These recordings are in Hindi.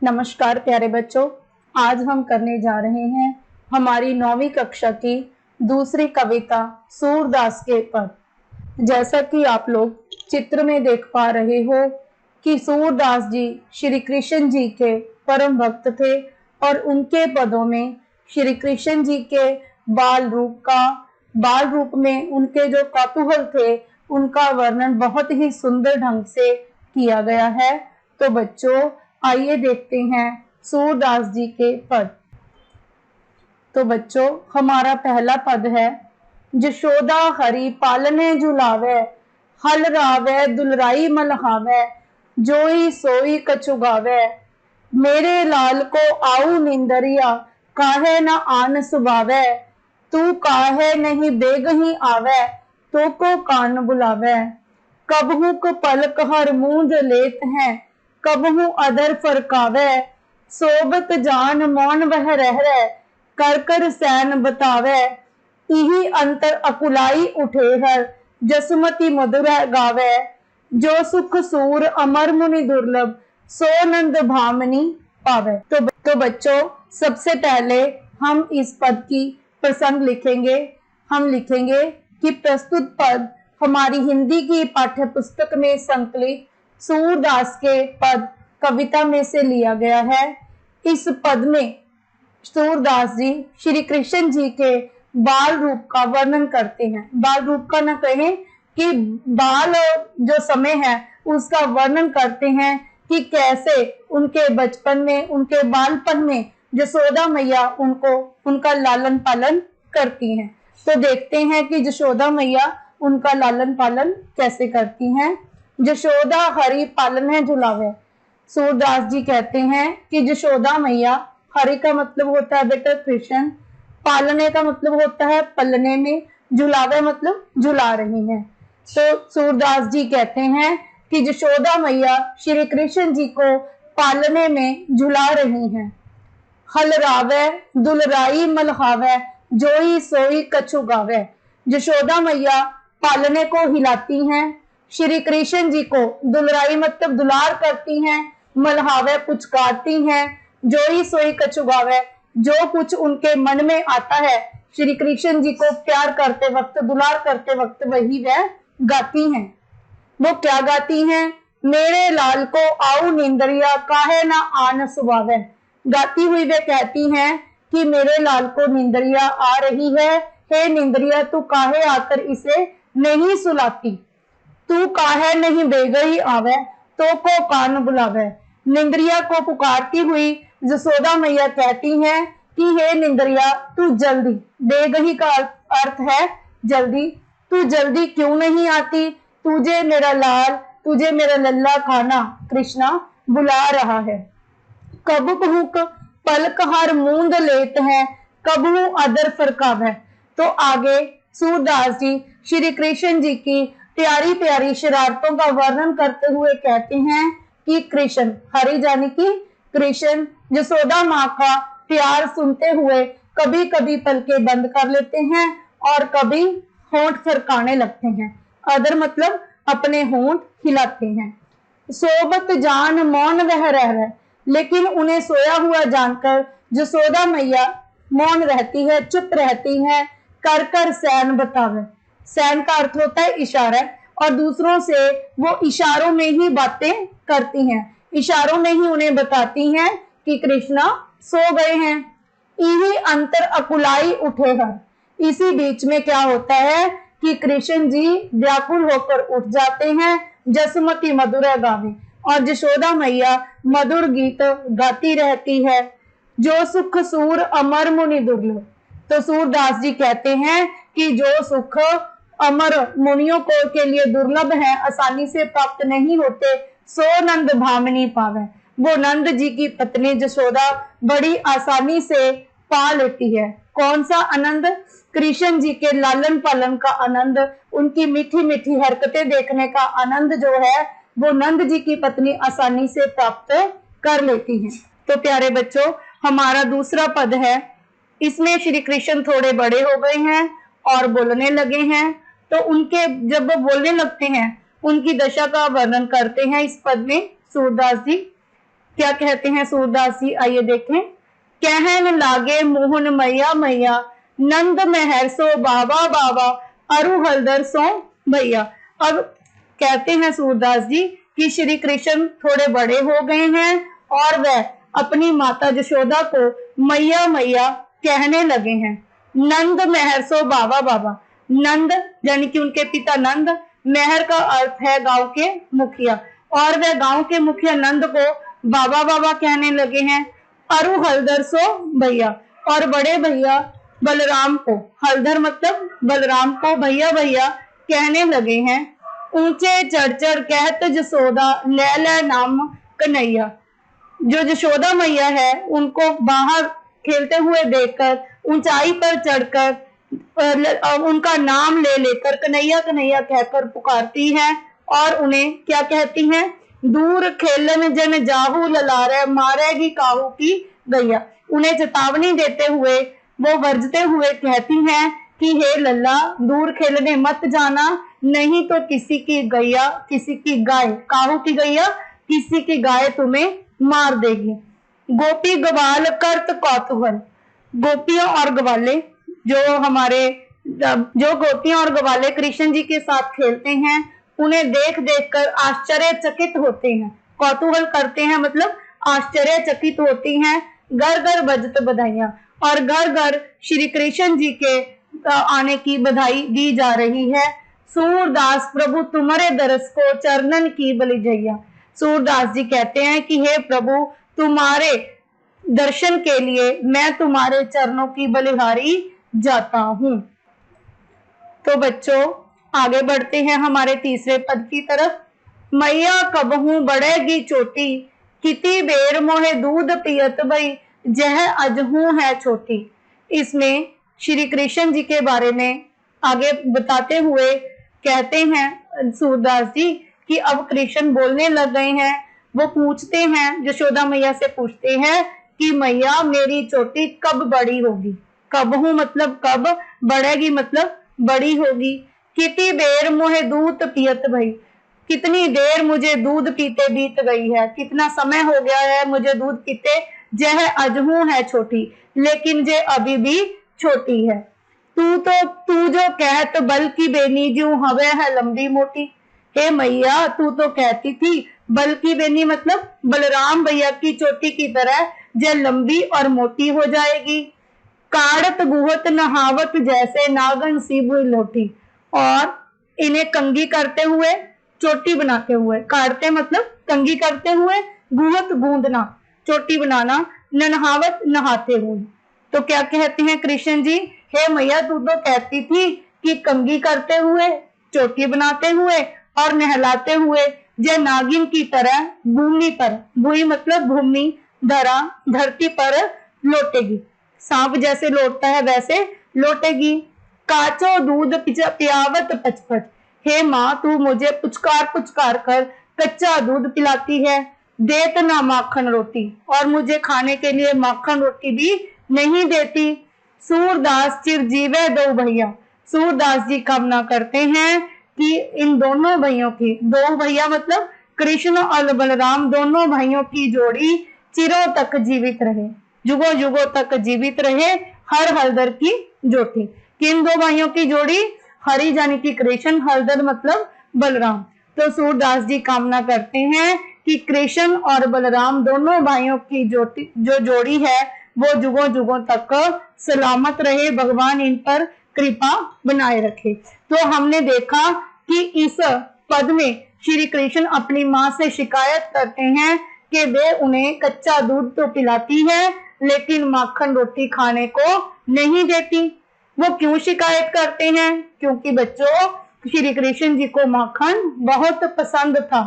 नमस्कार प्यारे बच्चों, आज हम करने जा रहे हैं हमारी 9वीं कक्षा की दूसरी कविता सूरदास के पद। जैसा कि आप लोग चित्र में देख पा रहे हो कि सूरदास जी श्री कृष्ण जी के परम भक्त थे और उनके पदों में श्री कृष्ण जी के बाल रूप में उनके जो कौतूहल थे उनका वर्णन बहुत ही सुंदर ढंग से किया गया है। तो बच्चों, आइए देखते हैं सूरदास जी के पद। तो बच्चों, हमारा पहला पद है, जशोदा हरि पालने झुलावे, हल रावे दुलराई मलहावे, जोई सोई कछुगावे, मेरे लाल को आऊ निंदरिया, काहे न आन सुभावे, तू काहे नहीं बेगही आवे, तो को कान बुलावे, कबहू को पलक हर मूंद लेत हैं, कबहू अदर फरकावे, सोबत जान मौन वह रह कर कर सैन बतावे, इही अंतर अकुलाई उठे हर, जसमती मधुर गावे, जो सुख सूर अमर मुनि दुर्लभ, सो नंद भामनी पावे। तो बच्चों, सबसे पहले हम इस पद की प्रसंग लिखेंगे। हम लिखेंगे कि प्रस्तुत पद हमारी हिंदी की पाठ्य पुस्तक में संकलित सूरदास के पद कविता में से लिया गया है। इस पद में सूरदास जी श्री कृष्ण जी के बाल रूप का वर्णन करते हैं। बाल रूप का न कहें कि बाल जो समय है उसका वर्णन करते हैं कि कैसे उनके बचपन में, उनके बालपन में जशोदा मैया उनका लालन पालन करती हैं। तो देखते हैं कि जशोदा मैया उनका लालन पालन कैसे करती हैं। जशोदा हरि पालने झुलावे। सूरदास जी कहते हैं कि जशोदा मैया, हरि का मतलब होता है बेटा कृष्ण, पालने का मतलब होता है पलने में, झुलावे मतलब झुला रही हैं। तो सूरदास जी कहते हैं कि जशोदा मैया श्री कृष्ण जी को पालने में झुला रही हैं। हल रावे दुलराई मलहावे, जोई सोई कछु गावे। जशोदा मैया पालने को हिलाती हैं, श्री कृष्ण जी को दुलराई मतलब दुलार करती हैं, मलहावे पुचकारती हैं, जोई सोई कछु गावे, जो कुछ उनके मन में आता है श्री कृष्ण जी को प्यार करते वक्त, दुलार करते वक्त वही वह गाती हैं। वो क्या गाती हैं? मेरे लाल को आऊ निंदरिया, काहे ना आन सुभावे। गाती हुई वे कहती हैं कि मेरे लाल को निंदरिया आ रही है, हे निंदरिया तू काहे आकर इसे नहीं सुलाती, तू काहे नहीं बेगई आवे, तो को कान बुलावे। निंदरिया को पुकारती हुई जसोदा मैया कहती हैं कि हे निंदरिया तू जल्दी, बेगही का अर्थ है जल्दी, तू जल्दी क्यों नहीं आती, तुझे मेरा लाल, तुझे मेरा लल्ला खाना कृष्णा बुला रहा है। कबहू पलक हर मूंद लेत है, कबहू अदर फरकाव है। तो आगे सूरदास जी श्री कृष्ण जी की प्यारी प्यारी शरारतों का वर्णन करते हुए कहते हैं कि कृष्ण, हरि जानी कि कृष्ण, जसोदा माँ का प्यार सुनते हुए कभी कभी पलके बंद कर लेते हैं और कभी होंठ फरकाने लगते हैं। अदर मतलब अपने होंठ हिलाते हैं। सोबत जान मौन वह रह, लेकिन उन्हें सोया हुआ जानकर जसोदा मैया मौन रहती है, चुप रहती है। कर कर सैन बतावे। सैन का अर्थ होता है इशारा, और दूसरों से वो इशारों में ही बातें करती हैं, इशारों में ही उन्हें बताती हैं कि कृष्णा सो गए हैं। यही अंतर अकुलाई उठे हर। इसी बीच में क्या होता है कि कृष्ण जी व्याकुल होकर उठ जाते हैं, जसमती मधुर गावे, और जशोदा मैया मधुर गीत गाती रहती है। जो सुख सूर अमर मुनि दुर्लभ। तो सूरदास जी कहते हैं कि जो सुख अमर मुनियों को के लिए दुर्लभ है, आसानी से प्राप्त नहीं होते, सो नंद भामनी पावे। वो नंद जी की पत्नी जशोदा बड़ी आसानी से पा लेती है। कौन सा आनंद? कृष्ण जी के लालन पालन का आनंद, उनकी मीठी मीठी हरकतें देखने का आनंद जो है वो नंद जी की पत्नी आसानी से प्राप्त कर लेती है। तो प्यारे बच्चों, हमारा दूसरा पद है, इसमें श्री कृष्ण थोड़े बड़े हो गए हैं और बोलने लगे हैं। तो उनके जब वो बोलने लगते हैं उनकी दशा का वर्णन करते हैं इस पद में सूरदास जी। क्या कहते हैं सूरदास जी, आइए देखें। कहन लागे मोहन मैया मैया, नंद मेहर सो बाबा बाबा, अरु हलदर सो भैया। अब कहते हैं सूरदास जी कि श्री कृष्ण थोड़े बड़े हो गए हैं और वह अपनी माता यशोदा को मैया मैया कहने लगे हैं। नंद मेहर सो बाबा बाबा, नंद यानी कि उनके पिता नंद, मेहर का अर्थ है गांव के मुखिया, और वह गांव के मुखिया नंद को बाबा बाबा कहने लगे हैं। अरु हलदर सो भैया, और बड़े भैया बलराम को, हलधर मतलब बलराम को भैया भैया कहने लगे हैं। ऊंचे चढ़ चढ़ कहत जसोदा, ले ले नाम कन्हैया। जो यशोदा मैया है उनको बाहर खेलते हुए देखकर ऊंचाई पर चढ़कर उनका नाम ले लेकर कन्हैया कन्हैया कहकर पुकारती है, और उन्हें क्या कहती हैं? दूर खेलन जन जाहू ललारे, मारेगी काहू की गैया। उन्हें चेतावनी देते हुए वो वर्जते हुए कहती हैं कि हे लल्ला, दूर खेलने मत जाना, नहीं तो किसी की गैया, किसी की गाय, काहू की गैया, किसी की गाय तुम्हें मार देगी। गोपी ग्वाल करत कौतूहल, गोपियों और ग्वाले जो गोपियां और ग्वाले कृष्ण जी के साथ खेलते हैं, उन्हें देख देख कर आश्चर्यचकित होते हैं। कौतूहल करते हैं मतलब आश्चर्यचकित होती हैं। घर घर बजत बधाइयां, और घर घर श्री कृष्ण जी के आने की बधाई दी जा रही है। सूरदास प्रभु तुम्हारे दरस को चरणन की बलिजैया। सूरदास जी कहते हैं कि हे प्रभु, तुम्हारे दर्शन के लिए मैं तुम्हारे चरणों की बलिहारी जाता हूं। तो बच्चों आगे बढ़ते हैं हमारे तीसरे पद की तरफ। मैया कबहू बढ़ेगी चोटी, किति बेर मोहे दूध पियत भई, जह अजहू है छोटी। इसमें श्री कृष्ण जी के बारे में आगे बताते हुए कहते हैं सूरदास जी कि अब कृष्ण बोलने लग गए हैं। वो पूछते हैं, यशोदा मैया से पूछते हैं कि मैया मेरी चोटी कब बड़ी होगी। कबहू मतलब कब, बढ़ेगी मतलब बड़ी होगी। किति बेर मोहे दूध पियत भई, कितनी देर मुझे दूध पीते बीत गई है, कितना समय हो गया है मुझे दूध पीते। जह अजहू है छोटी, लेकिन जे अभी भी छोटी है। तू जो कहत बल की बेनी, जो हवे है लंबी मोटी। हे मैया, तू तो कहती थी बल की बेनी मतलब बलराम भैया की चोटी की तरह जे लंबी और मोटी हो जाएगी। काड़त गुहत नहावत जैसे नागन सी बुई लोटी, और इन्हें कंगी करते हुए, चोटी बनाते हुए, काटते मतलब कंगी करते हुए, गुहत गूंदना, चोटी बनाना, नहावत नहाते हुए। तो क्या कहते हैं कृष्ण जी, हे मैया तू तो कहती थी कि कंगी करते हुए, चोटी बनाते हुए और नहलाते हुए जे नागिन की तरह भूमि पर, भूमि मतलब भूमि, धरा, धरती पर लौटेगी। सांप जैसे लौटता है वैसे लौटेगी। काचो दूध पियावत पचपच, हे माँ तू मुझे पुचकार पुचकार कर कच्चा दूध पिलाती है। देत ना माखन रोटी, और मुझे खाने के लिए माखन रोटी भी नहीं देती। सूरदास चिरजीवे दो भैया, सूरदास जी कामना करते हैं कि इन दोनों भाइयों की, दो भैया मतलब कृष्ण और बलराम, दोनों भाइयों की जोड़ी चिरों तक जीवित रहे, जुगों जुगों तक जीवित रहे। हर हलदर की जोड़ी, किन दो भाइयों की जोड़ी? हरि यानी कि कृष्ण, हलदर मतलब बलराम। तो सूरदास जी कामना करते हैं कि कृष्ण और बलराम दोनों भाइयों की जो जोड़ी है वो जुगों जुगों तक सलामत रहे, भगवान इन पर कृपा बनाए रखे। तो हमने देखा कि इस पद में श्री कृष्ण अपनी माँ से शिकायत करते हैं कि वे उन्हें कच्चा दूध तो पिलाती है लेकिन माखन रोटी खाने को नहीं देती। वो क्यों शिकायत करते हैं? क्योंकि बच्चों श्री कृष्ण जी को माखन बहुत पसंद था।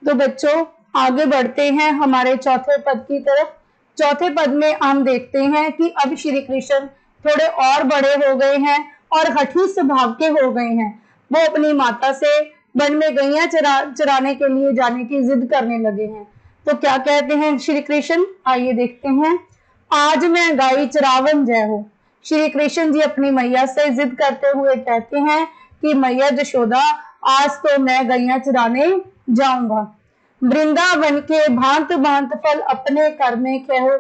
तो बच्चों आगे बढ़ते हैं हमारे चौथे पद की तरफ। चौथे पद में हम देखते हैं कि अब श्री कृष्ण थोड़े और बड़े हो गए हैं और हठी स्वभाव के हो गए हैं। वो अपनी माता से वन में गैया चराने के लिए जाने की जिद करने लगे हैं। तो क्या कहते हैं श्री कृष्ण, आइए देखते हैं। आज मैं गाय चरावन जय हो। श्री कृष्ण जी अपनी मैया से जिद करते हुए कहते हैं कि मैया यशोदा, आज तो मैं गैया चराने जाऊंगा। वृंदावन के भांत भांत फल अपने कर में कहो,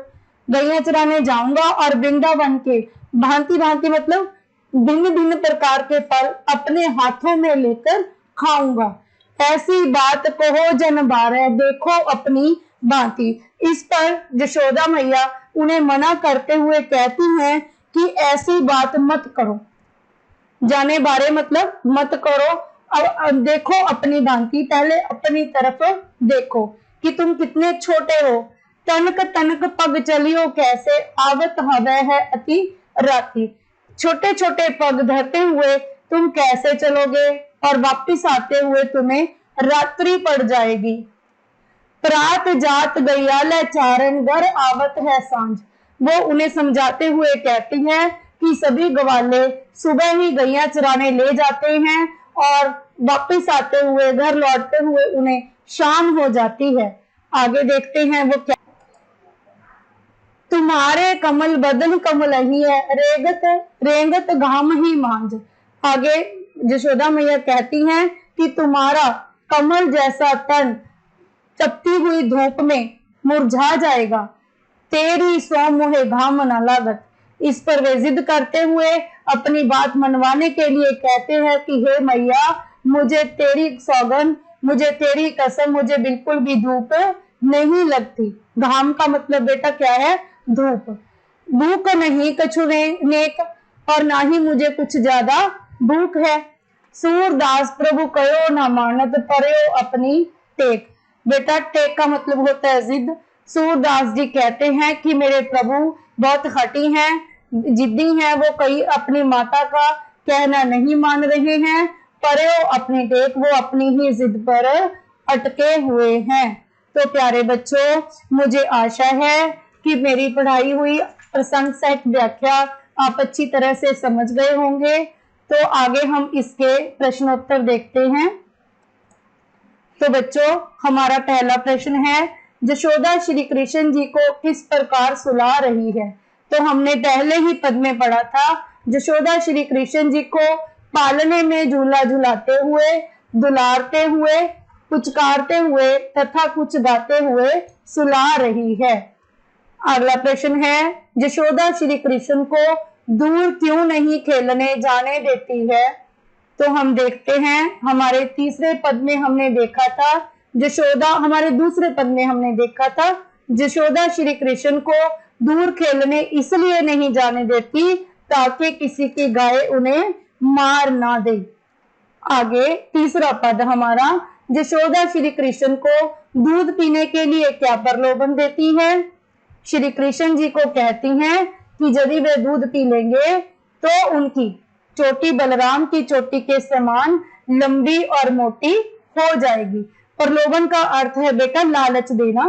गैया चराने जाऊंगा और वृंदावन के भांति भांति मतलब भिन्न भिन्न प्रकार के फल अपने हाथों में लेकर खाऊंगा। ऐसी बात कहो जन बारह, देखो अपनी भांति। इस पर यशोदा मैया उन्हें मना करते हुए कहती हैं कि ऐसी बात मत करो। जाने बारे मतलब मत करो। अब देखो अपनी भांति, पहले अपनी तरफ देखो कि तुम कितने छोटे हो। तनक तनक पग चलियो कैसे, आवत हवे है अति राती। छोटे छोटे पग धरते हुए तुम कैसे चलोगे और वापिस आते हुए तुम्हें रात्रि पड़ जाएगी। प्रात जात गैयाले चारण, घर आवत है सांझ। वो उन्हें समझाते हुए कहती है कि सभी ग्वाले सुबह ही गैया चराने ले जाते हैं और वापिस आते हुए घर लौटते हुए उन्हें शाम हो जाती है। आगे देखते हैं वो क्या। तुम्हारे कमल बदन कमल ही है, रेंगत रेंगत घाम ही मांझ। आगे यशोदा मैया कहती हैं कि तुम्हारा कमल जैसा तन चपती हुई धूप में मुरझा जाएगा, तेरी सौ मुहे घाम न लागत। इस पर वे जिद करते हुए अपनी बात मनवाने के लिए कहते हैं कि हे मैया, मुझे तेरी सौगंध, मुझे तेरी कसम, मुझे बिल्कुल भी धूप नहीं लगती। घाम का मतलब बेटा क्या है? धूप। भूख नहीं कछु नेक, और ना ही मुझे कुछ ज्यादा भूख है। सूरदास प्रभु कयो न मानत, पर्यो अपनी टेक। बेटा टेक का मतलब होता है जिद। सूरदास जी कहते हैं कि मेरे प्रभु बहुत हठी हैं, जिद्दी हैं, वो कहीं अपनी माता का कहना नहीं मान रहे हैं। पर्यो अपनी टेक, वो अपनी ही जिद पर अटके हुए हैं। तो प्यारे बच्चों, मुझे आशा है कि मेरी पढ़ाई हुई प्रसंग सहित व्याख्या आप अच्छी तरह से समझ गए होंगे। तो आगे हम इसके प्रश्नोत्तर देखते हैं। तो बच्चों, हमारा पहला प्रश्न है, यशोदा श्री कृष्ण जी को किस प्रकार सुला रही है? तो हमने पहले ही पद में पढ़ा था, यशोदा श्री कृष्ण जी को पालने में झूला झुलाते हुए, दुलारते हुए, पुचकारते हुए तथा कुछ गाते हुए सुला रही है। अगला प्रश्न है, यशोदा श्री कृष्ण को दूर क्यों नहीं खेलने जाने देती है? तो हम देखते हैं, हमारे तीसरे पद में हमने देखा था यशोदा, हमारे दूसरे पद में हमने देखा था यशोदा श्री कृष्ण को दूर खेलने इसलिए नहीं जाने देती ताकि किसी की गाय उन्हें मार ना दे। आगे तीसरा पद हमारा, यशोदा श्री कृष्ण को दूध पीने के लिए क्या प्रलोभन देती है? श्री कृष्ण जी को कहती हैं कि यदि वे दूध पी लेंगे तो उनकी चोटी बलराम की चोटी के समान लंबी और मोटी हो जाएगी। प्रलोभन का अर्थ है बेटा लालच देना।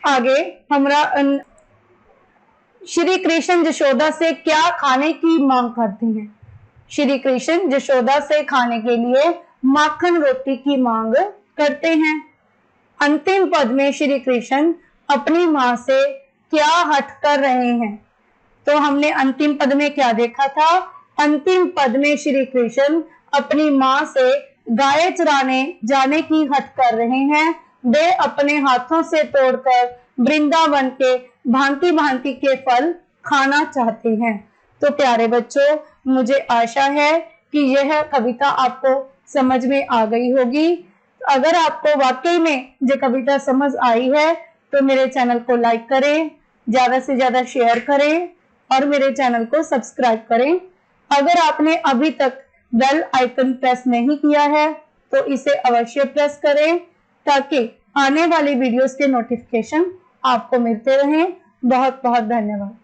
आगे हमारा श्री कृष्ण यशोदा से क्या खाने की मांग करते हैं? श्री कृष्ण यशोदा से खाने के लिए माखन रोटी की मांग करते हैं। अंतिम पद में श्री कृष्ण अपनी मां से क्या हट कर रहे हैं? तो हमने अंतिम पद में क्या देखा था? अंतिम पद में श्री कृष्ण अपनी मां से गाय चराने जाने की हट कर रहे हैं। वे अपने हाथों से तोड़कर वृंदावन के भांति भांति के फल खाना चाहते हैं। तो प्यारे बच्चों, मुझे आशा है कि यह कविता आपको समझ में आ गई होगी। अगर आपको वाकई में ये कविता समझ आई है तो मेरे चैनल को लाइक करें, ज्यादा से ज्यादा शेयर करें और मेरे चैनल को सब्सक्राइब करें। अगर आपने अभी तक बेल आइकन प्रेस नहीं किया है तो इसे अवश्य प्रेस करें ताकि आने वाली वीडियोस के नोटिफिकेशन आपको मिलते रहें। बहुत बहुत धन्यवाद।